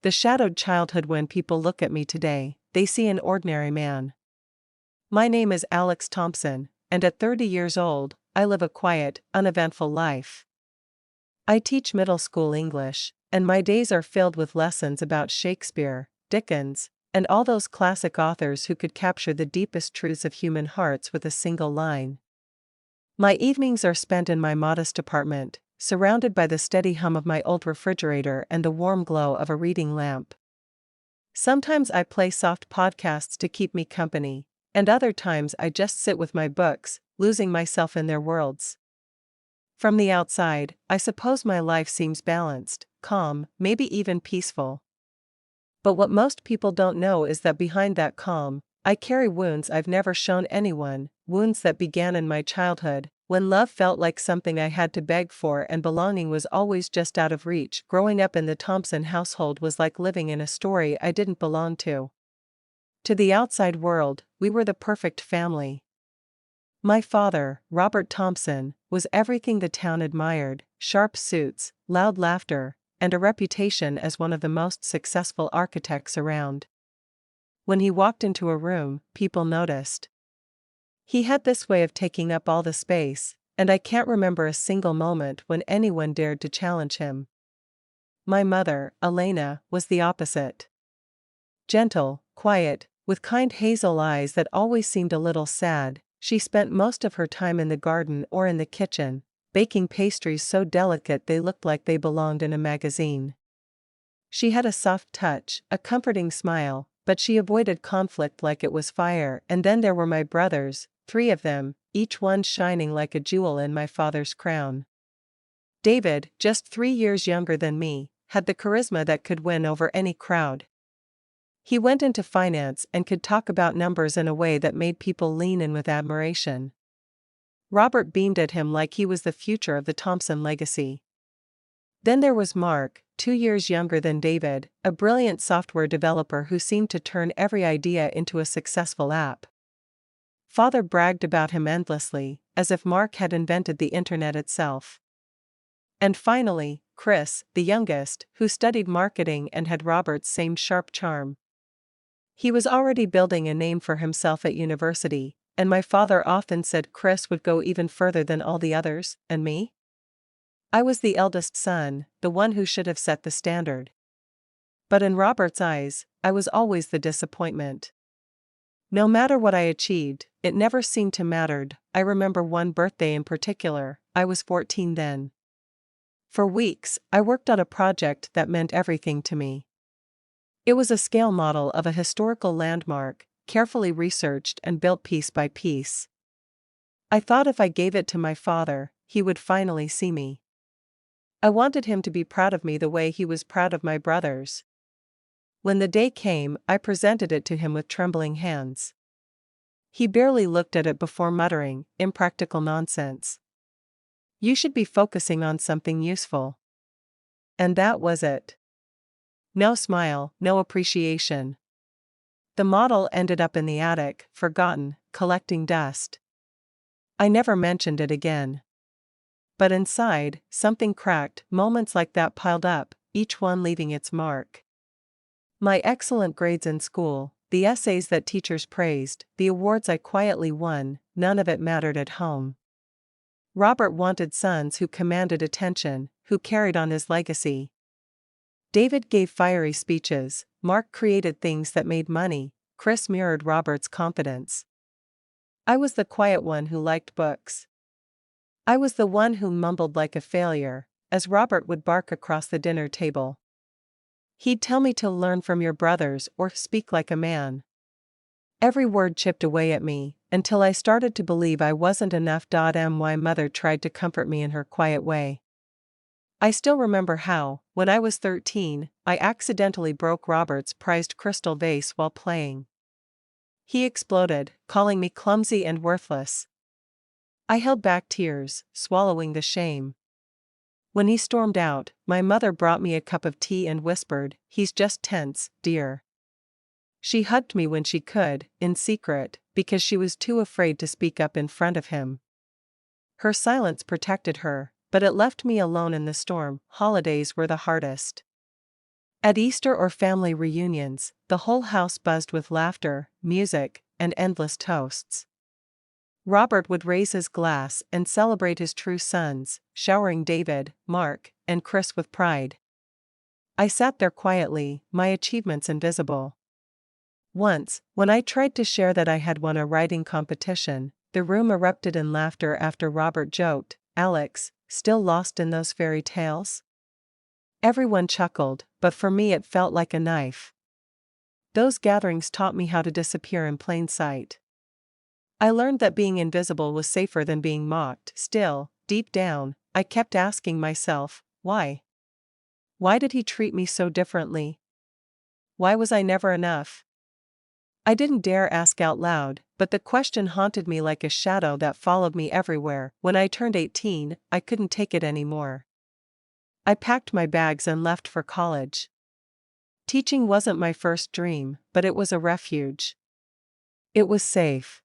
the shadowed childhood. When people look at me today, they see an ordinary man. My name is Alex Thompson, and at 30 years old, I live a quiet, uneventful life. I teach middle school English, and my days are filled with lessons about Shakespeare, Dickens, and all those classic authors who could capture the deepest truths of human hearts with a single line. My evenings are spent in my modest apartment, surrounded by the steady hum of my old refrigerator and the warm glow of a reading lamp. Sometimes I play soft podcasts to keep me company, and other times I just sit with my books, losing myself in their worlds. From the outside, I suppose my life seems balanced, calm, maybe even peaceful. But what most people don't know is that behind that calm, I carry wounds I've never shown anyone, wounds that began in my childhood, when love felt like something I had to beg for and belonging was always just out of reach. Growing up in the Thompson household was like living in a story I didn't belong to. To the outside world, we were the perfect family. My father, Robert Thompson, was everything the town admired: sharp suits, loud laughter, and a reputation as one of the most successful architects around. When he walked into a room, people noticed. He had this way of taking up all the space, and I can't remember a single moment when anyone dared to challenge him. My mother, Elena, was the opposite. Gentle, quiet, with kind hazel eyes that always seemed a little sad, she spent most of her time in the garden or in the kitchen, baking pastries so delicate they looked like they belonged in a magazine. She had a soft touch, a comforting smile, but she avoided conflict like it was fire. And then there were my brothers, 3 of them, each one shining like a jewel in my father's crown. David, just 3 years younger than me, had the charisma that could win over any crowd. He went into finance and could talk about numbers in a way that made people lean in with admiration. Robert beamed at him like he was the future of the Thompson legacy. Then there was Mark, 2 years younger than David, a brilliant software developer who seemed to turn every idea into a successful app. Father bragged about him endlessly, as if Mark had invented the internet itself. And finally, Chris, the youngest, who studied marketing and had Robert's same sharp charm. He was already building a name for himself at university, and my father often said Chris would go even further than all the others, and me? I was the eldest son, the one who should have set the standard. But in Robert's eyes, I was always the disappointment. No matter what I achieved, it never seemed to matter. I remember one birthday in particular. I was 14 then. For weeks, I worked on a project that meant everything to me. It was a scale model of a historical landmark, carefully researched and built piece by piece. I thought if I gave it to my father, he would finally see me. I wanted him to be proud of me the way he was proud of my brothers. When the day came, I presented it to him with trembling hands. He barely looked at it before muttering, "Impractical nonsense. You should be focusing on something useful." And that was it. No smile, no appreciation. The model ended up in the attic, forgotten, collecting dust. I never mentioned it again. But inside, something cracked. Moments like that piled up, each one leaving its mark. My excellent grades in school, the essays that teachers praised, the awards I quietly won, none of it mattered at home. Robert wanted sons who commanded attention, who carried on his legacy. David gave fiery speeches, Mark created things that made money, Chris mirrored Robert's confidence. I was the quiet one who liked books. I was the one who mumbled like a failure, as Robert would bark across the dinner table. He'd tell me to learn from your brothers or speak like a man. Every word chipped away at me, until I started to believe I wasn't enough. My mother tried to comfort me in her quiet way. I still remember how, when I was 13, I accidentally broke Robert's prized crystal vase while playing. He exploded, calling me clumsy and worthless. I held back tears, swallowing the shame. When he stormed out, my mother brought me a cup of tea and whispered, "He's just tense, dear." She hugged me when she could, in secret, because she was too afraid to speak up in front of him. Her silence protected her, but it left me alone in the storm. Holidays were the hardest. At Easter or family reunions, the whole house buzzed with laughter, music, and endless toasts. Robert would raise his glass and celebrate his true sons, showering David, Mark, and Chris with pride. I sat there quietly, my achievements invisible. Once, when I tried to share that I had won a writing competition, the room erupted in laughter after Robert joked, "Alex, still lost in those fairy tales?" Everyone chuckled, but for me it felt like a knife. Those gatherings taught me how to disappear in plain sight. I learned that being invisible was safer than being mocked. Still, deep down, I kept asking myself, why? Why did he treat me so differently? Why was I never enough? I didn't dare ask out loud, but the question haunted me like a shadow that followed me everywhere. When I turned 18, I couldn't take it anymore. I packed my bags and left for college. Teaching wasn't my first dream, but it was a refuge. It was safe.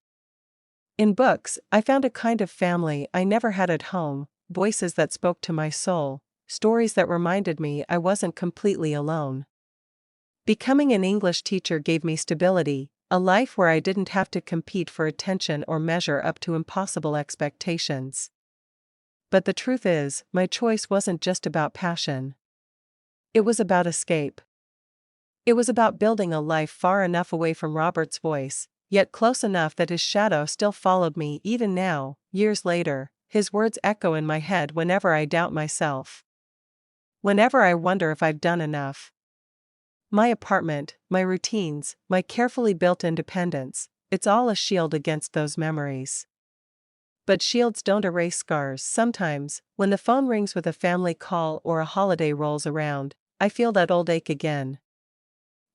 In books, I found a kind of family I never had at home, voices that spoke to my soul, stories that reminded me I wasn't completely alone. Becoming an English teacher gave me stability, a life where I didn't have to compete for attention or measure up to impossible expectations. But the truth is, my choice wasn't just about passion. It was about escape. It was about building a life far enough away from Robert's voice, yet close enough that his shadow still followed me. Even now, years later, his words echo in my head whenever I doubt myself. Whenever I wonder if I've done enough. My apartment, my routines, my carefully built independence, it's all a shield against those memories. But shields don't erase scars. Sometimes, when the phone rings with a family call or a holiday rolls around, I feel that old ache again.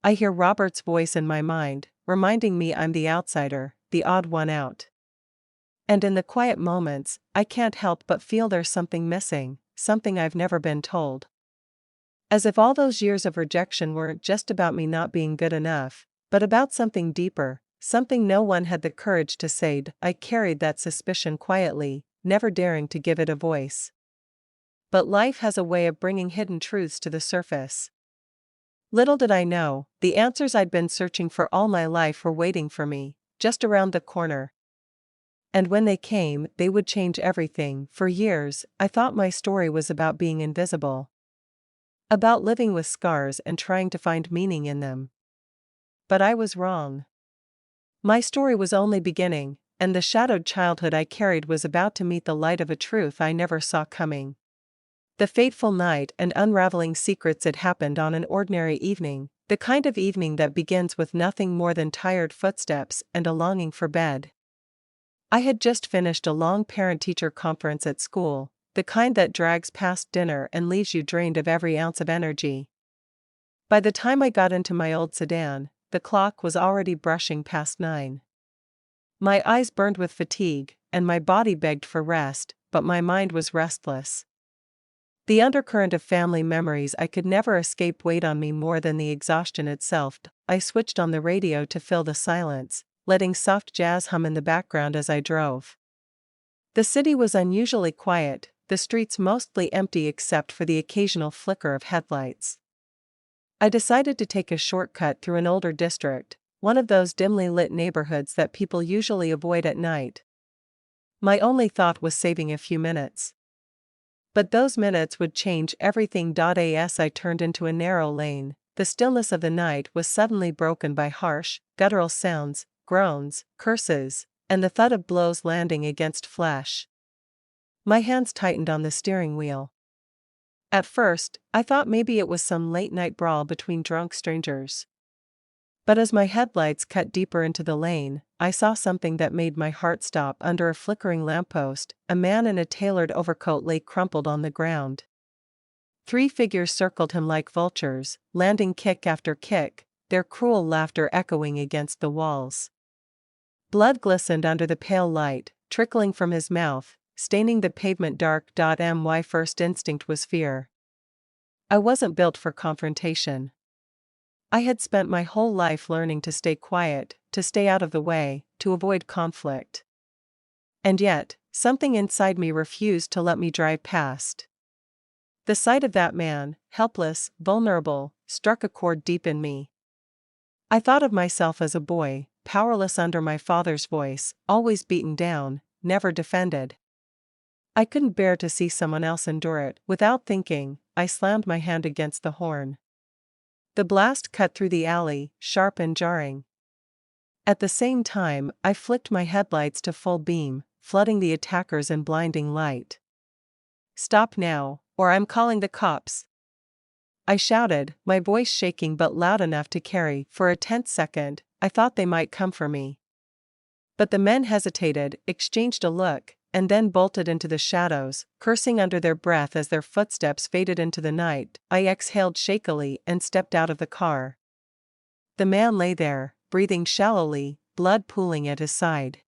I hear Robert's voice in my mind, reminding me I'm the outsider, the odd one out. And in the quiet moments, I can't help but feel there's something missing, something I've never been told. As if all those years of rejection weren't just about me not being good enough, but about something deeper, something no one had the courage to say. I carried that suspicion quietly, never daring to give it a voice. But life has a way of bringing hidden truths to the surface. Little did I know, the answers I'd been searching for all my life were waiting for me, just around the corner. And when they came, they would change everything. For years, I thought my story was about being invisible. About living with scars and trying to find meaning in them. But I was wrong. My story was only beginning, and the shadowed childhood I carried was about to meet the light of a truth I never saw coming. The fateful night and unraveling secrets. It happened on an ordinary evening, the kind of evening that begins with nothing more than tired footsteps and a longing for bed. I had just finished a long parent-teacher conference at school, the kind that drags past dinner and leaves you drained of every ounce of energy. By the time I got into my old sedan, the clock was already brushing past 9. My eyes burned with fatigue, and my body begged for rest, but my mind was restless. The undercurrent of family memories I could never escape weighed on me more than the exhaustion itself. I switched on the radio to fill the silence, letting soft jazz hum in the background as I drove. The city was unusually quiet, the streets mostly empty except for the occasional flicker of headlights. I decided to take a shortcut through an older district, one of those dimly lit neighborhoods that people usually avoid at night. My only thought was saving a few minutes. But those minutes would change everything. As I turned into a narrow lane, the stillness of the night was suddenly broken by harsh, guttural sounds, groans, curses, and the thud of blows landing against flesh. My hands tightened on the steering wheel. At first, I thought maybe it was some late-night brawl between drunk strangers. But as my headlights cut deeper into the lane, I saw something that made my heart stop. Under a flickering lamppost, a man in a tailored overcoat lay crumpled on the ground. 3 figures circled him like vultures, landing kick after kick, their cruel laughter echoing against the walls. Blood glistened under the pale light, trickling from his mouth, staining the pavement dark. My first instinct was fear. I wasn't built for confrontation. I had spent my whole life learning to stay quiet, to stay out of the way, to avoid conflict. And yet, something inside me refused to let me drive past. The sight of that man, helpless, vulnerable, struck a chord deep in me. I thought of myself as a boy, powerless under my father's voice, always beaten down, never defended. I couldn't bear to see someone else endure it. Without thinking, I slammed my hand against the horn. The blast cut through the alley, sharp and jarring. At the same time, I flicked my headlights to full beam, flooding the attackers in blinding light. "Stop now, or I'm calling the cops!" I shouted, my voice shaking but loud enough to carry. For a tense second, I thought they might come for me. But the men hesitated, exchanged a look, and then bolted into the shadows, cursing under their breath as their footsteps faded into the night. I exhaled shakily and stepped out of the car. The man lay there, breathing shallowly, blood pooling at his side.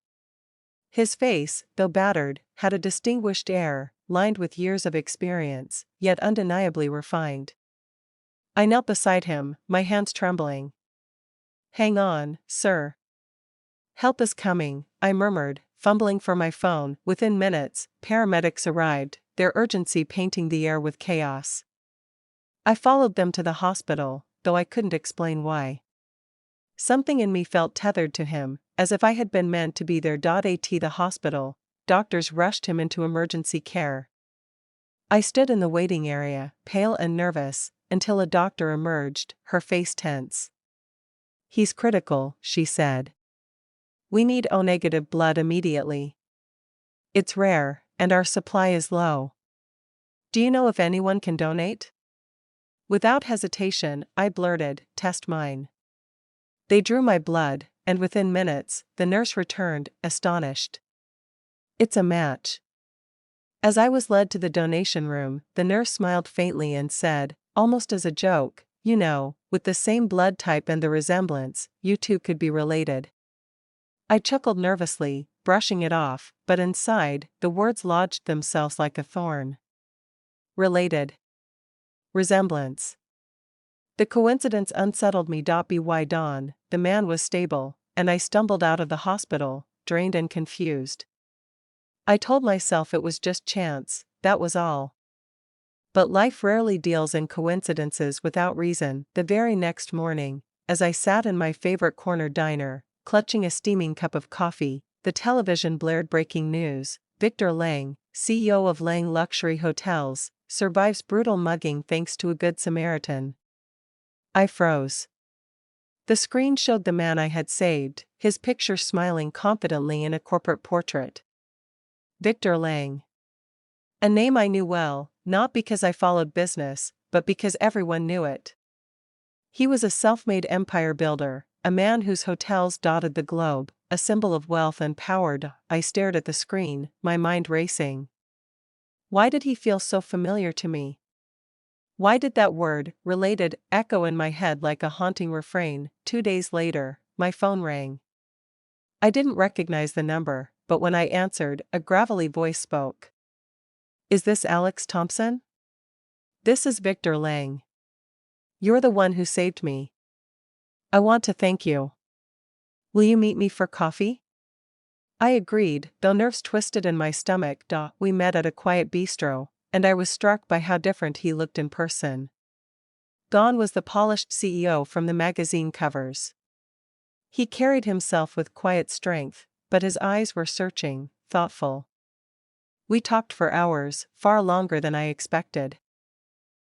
His face, though battered, had a distinguished air, lined with years of experience, yet undeniably refined. I knelt beside him, my hands trembling. "Hang on, sir. Help is coming," I murmured, fumbling for my phone. Within minutes, paramedics arrived, their urgency painting the air with chaos. I followed them to the hospital, though I couldn't explain why. Something in me felt tethered to him, as if I had been meant to be there. At the hospital, doctors rushed him into emergency care. I stood in the waiting area, pale and nervous, until a doctor emerged, her face tense. "He's critical," she said. "We need O-negative blood immediately. It's rare, and our supply is low. Do you know if anyone can donate?" Without hesitation, I blurted, "Test mine." They drew my blood, and within minutes, the nurse returned, astonished. "It's a match." As I was led to the donation room, the nurse smiled faintly and said, almost as a joke, "You know, with the same blood type and the resemblance, you two could be related." I chuckled nervously, brushing it off, but inside, the words lodged themselves like a thorn. Related. Resemblance. The coincidence unsettled me. By dawn, the man was stable, and I stumbled out of the hospital, drained and confused. I told myself it was just chance, that was all. But life rarely deals in coincidences without reason. The very next morning, as I sat in my favorite corner diner, clutching a steaming cup of coffee, the television blared breaking news: Victor Lang, CEO of Lang Luxury Hotels, survives brutal mugging thanks to a Good Samaritan. I froze. The screen showed the man I had saved, his picture smiling confidently in a corporate portrait. Victor Lang. A name I knew well, not because I followed business, but because everyone knew it. He was a self-made empire builder, a man whose hotels dotted the globe, a symbol of wealth and power. I stared at the screen, my mind racing. Why did he feel so familiar to me? Why did that word, related, echo in my head like a haunting refrain? 2 days later, my phone rang. I didn't recognize the number, but when I answered, a gravelly voice spoke. "Is this Alex Thompson?" "This is Victor Lang. You're the one who saved me. I want to thank you. Will you meet me for coffee?" I agreed, though nerves twisted in my stomach. We met at a quiet bistro, and I was struck by how different he looked in person. Gone was the polished CEO from the magazine covers. He carried himself with quiet strength, but his eyes were searching, thoughtful. We talked for hours, far longer than I expected.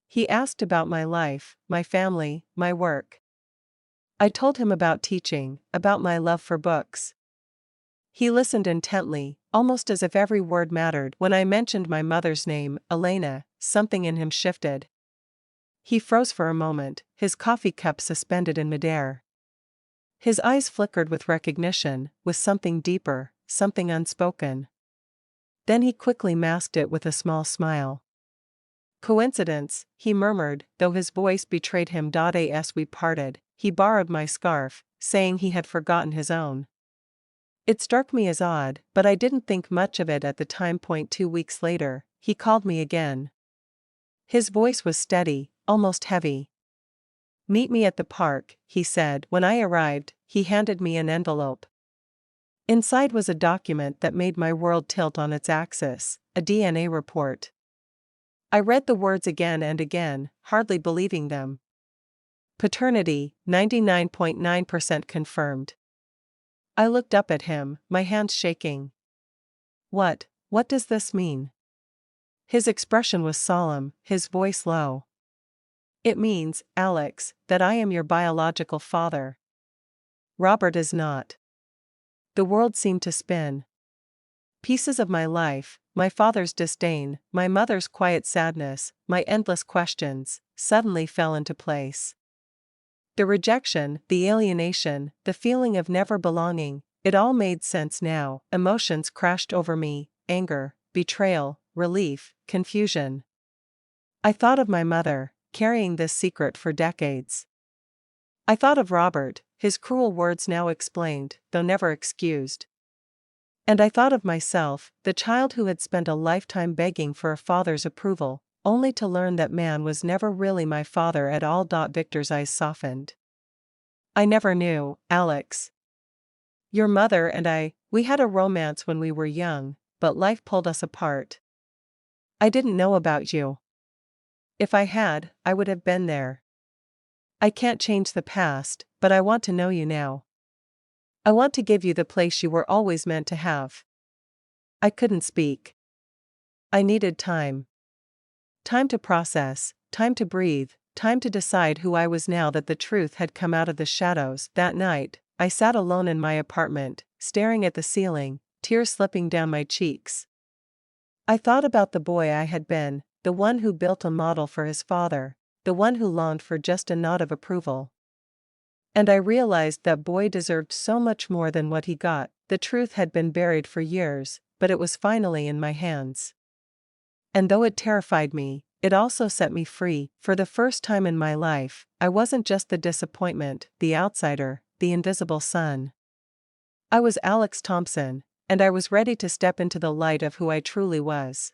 He asked about my life, my family, my work. I told him about teaching, about my love for books. He listened intently, almost as if every word mattered. When I mentioned my mother's name, Elena, something in him shifted. He froze for a moment, his coffee cup suspended in midair. His eyes flickered with recognition, with something deeper, something unspoken. Then he quickly masked it with a small smile. "Coincidence," he murmured, though his voice betrayed him. As we parted, he borrowed my scarf, saying he had forgotten his own. It struck me as odd, but I didn't think much of it at the time. 2 weeks later, he called me again. His voice was steady, almost heavy. "Meet me at the park," he said. When I arrived, he handed me an envelope. Inside was a document that made my world tilt on its axis, a DNA report. I read the words again and again, hardly believing them. Paternity, 99.9% confirmed. I looked up at him, my hands shaking. What does this mean? His expression was solemn, his voice low. It means, Alex, that I am your biological father. Robert is not. The world seemed to spin. Pieces of my life, my father's disdain, my mother's quiet sadness, my endless questions, suddenly fell into place. The rejection, the alienation, the feeling of never belonging, it all made sense now. Emotions crashed over me: anger, betrayal, relief, confusion. I thought of my mother, carrying this secret for decades. I thought of Robert, his cruel words now explained, though never excused. And I thought of myself, the child who had spent a lifetime begging for a father's approval, only to learn that man was never really my father at all. Victor's eyes softened. I never knew, Alex. Your mother and we had a romance when we were young, but life pulled us apart. I didn't know about you. If I had, I would have been there. I can't change the past, but I want to know you now. I want to give you the place you were always meant to have. I couldn't speak. I needed time. Time to process, time to breathe, time to decide who I was now that the truth had come out of the shadows. That night, I sat alone in my apartment, staring at the ceiling, tears slipping down my cheeks. I thought about the boy I had been, the one who built a model for his father, the one who longed for just a nod of approval. And I realized that boy deserved so much more than what he got. The truth had been buried for years, but it was finally in my hands. And though it terrified me, it also set me free. For the first time in my life, I wasn't just the disappointment, the outsider, the invisible son. I was Alex Thompson, and I was ready to step into the light of who I truly was.